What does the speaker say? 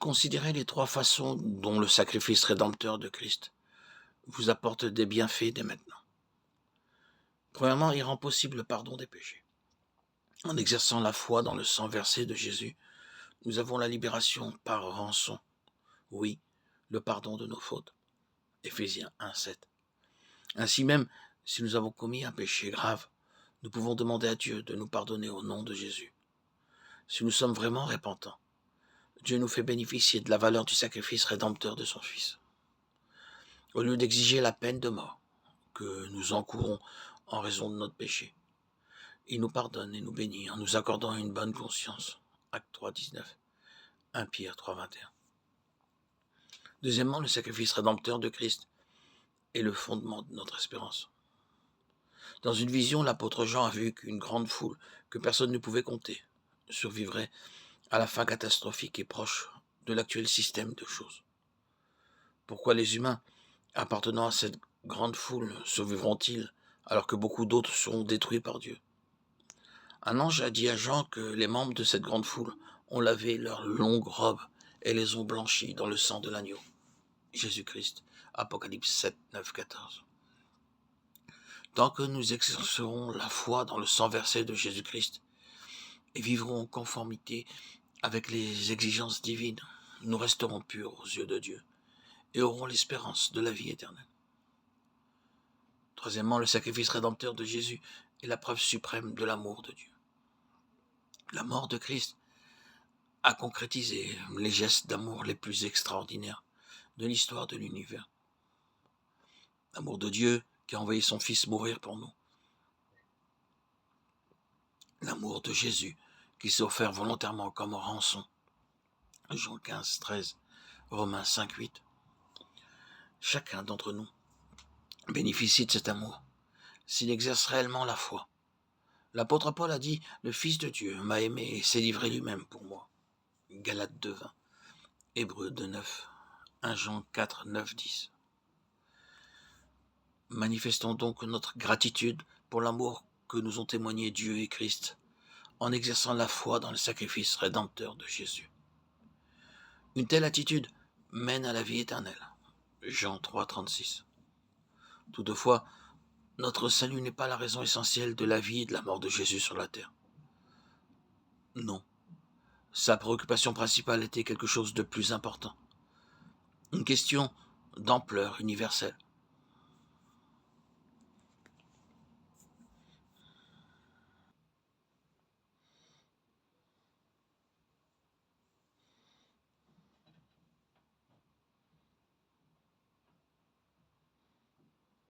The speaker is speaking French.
Considérez les trois façons dont le sacrifice rédempteur de Christ vous apporte des bienfaits dès maintenant. Premièrement, il rend possible le pardon des péchés. En exerçant la foi dans le sang versé de Jésus, nous avons la libération par rançon. Oui, le pardon de nos fautes. Éphésiens 1,7. Ainsi même, si nous avons commis un péché grave, nous pouvons demander à Dieu de nous pardonner au nom de Jésus. Si nous sommes vraiment repentants, Dieu nous fait bénéficier de la valeur du sacrifice rédempteur de son Fils. Au lieu d'exiger la peine de mort que nous encourons en raison de notre péché, il nous pardonne et nous bénit en nous accordant une bonne conscience. Acte 3, 19, 1 Pierre 3, 21. Deuxièmement, le sacrifice rédempteur de Christ est le fondement de notre espérance. Dans une vision, l'apôtre Jean a vu qu'une grande foule, que personne ne pouvait compter, survivrait à la fin catastrophique et proche de l'actuel système de choses. Pourquoi les humains appartenant à cette grande foule survivront-ils alors que beaucoup d'autres seront détruits par Dieu? Un ange a dit à Jean que les membres de cette grande foule ont lavé leurs longues robes et les ont blanchies dans le sang de l'agneau. Jésus-Christ, Apocalypse 7, 9, 14. Tant que nous exercerons la foi dans le sang versé de Jésus-Christ et vivrons en conformité avec les exigences divines, nous resterons purs aux yeux de Dieu et aurons l'espérance de la vie éternelle. Troisièmement, le sacrifice rédempteur de Jésus est la preuve suprême de l'amour de Dieu. La mort de Christ a concrétisé les gestes d'amour les plus extraordinaires de l'histoire de l'univers. L'amour de Dieu qui a envoyé son Fils mourir pour nous. L'amour de Jésus qui s'est offert volontairement comme rançon. Jean 15, 13, Romains 5, 8. Chacun d'entre nous bénéficie de cet amour s'il exerce réellement la foi. L'apôtre Paul a dit « Le Fils de Dieu m'a aimé et s'est livré lui-même pour moi ». Galates 2, 20, Hébreux 2, 9, 1 Jean 4, 9, 10. Manifestons donc notre gratitude pour l'amour que nous ont témoigné Dieu et Christ en exerçant la foi dans le sacrifice rédempteur de Jésus. Une telle attitude mène à la vie éternelle. Jean 3, 36. Toutefois, notre salut n'est pas la raison essentielle de la vie et de la mort de Jésus sur la terre. Non. Sa préoccupation principale était quelque chose de plus important. Une question d'ampleur universelle.